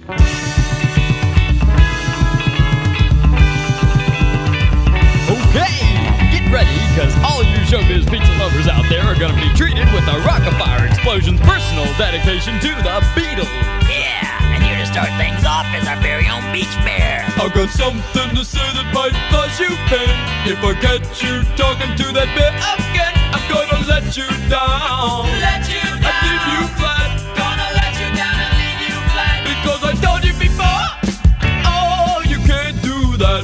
Okay, get ready, cause all you showbiz pizza lovers out there are gonna be treated with the Rock-afire Explosion's personal dedication to the Beatles. Yeah, and here to start things off is our very own Beach Bear. I got something to say that might cause you pain. If I catch you talking to that bear again, I'm gonna let you down. Let you down. And leave you flat. Gonna let you down and leave you flat. Because I told you before, oh, you can't do that.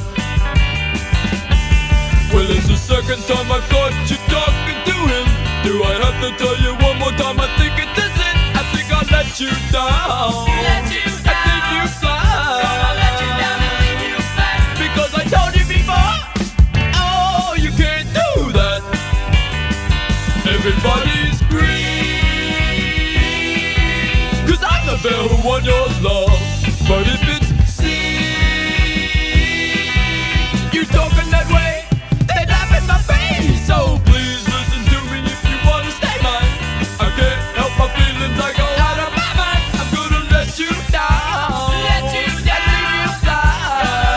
Well, it's the second time I've caught you talking to him. Do I have to tell you one more time? I think it is it. I think I'll let you down. Let you down. And leave you flat. Gonna let you down and leave you flat. Because I told you before, oh, you can't do that. Everybody scream, cause I'm the bear who won your love. But if it's C, you talking that way, they laugh in my face. So please listen to me if you wanna stay mine. I can't help my feelings, I go out of my mind. I'm gonna let you down. Let you down. And leave you flat.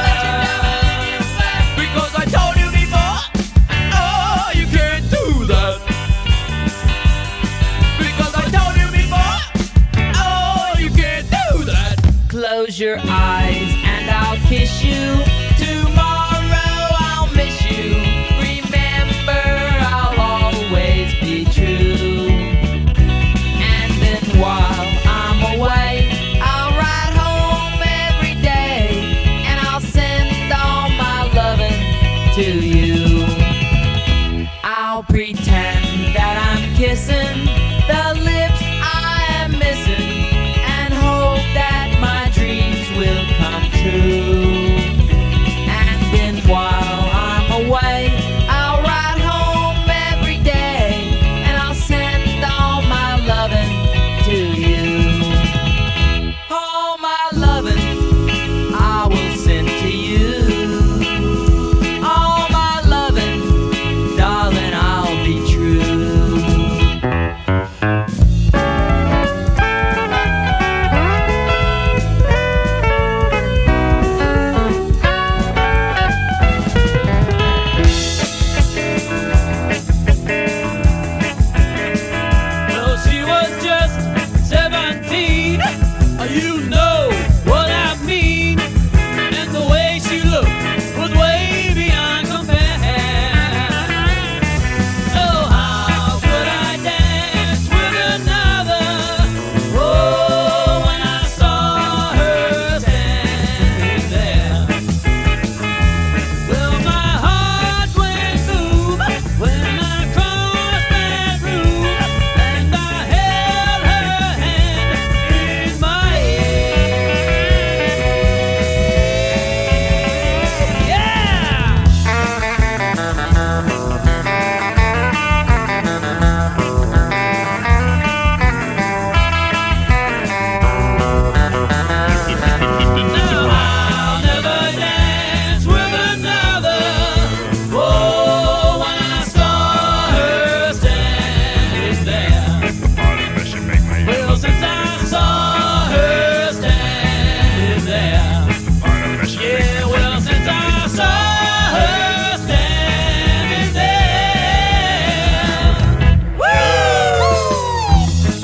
Let you down and leave you flat. Because I told you before, oh, you can't do that. Because I told you before, oh, you can't do that. Close your eyes and I'll kiss you. Tomorrow I'll miss you. Remember, I'll always be true. And then while I'm away, I'll ride home every day. And I'll send all my loving to you. I'll pretend that I'm kissing the lips I am missing, and hope that my dreams will come true. And then while I'm away, I'll ride home every day, and I'll send all my loving to you. All my loving I will send to you. All my loving, darling, I'll be true. Well, she was just 17. You know what I mean. And the way she looked was way beyond compare. Oh, how could I dance with another? Oh, when I saw her standing there. Well, my heart went boom when I crossed that room, and I held her hand in my hand. Yeah! Now I'll never dance with another. Oh, when I saw her standing there. Well, since I saw her standing there. Yeah, well, since I saw her standing there.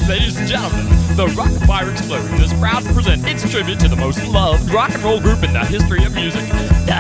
Ladies and gentlemen, the Rock-afire Explosion is proud to present its tribute to the most loved rock and roll group in the history of music, the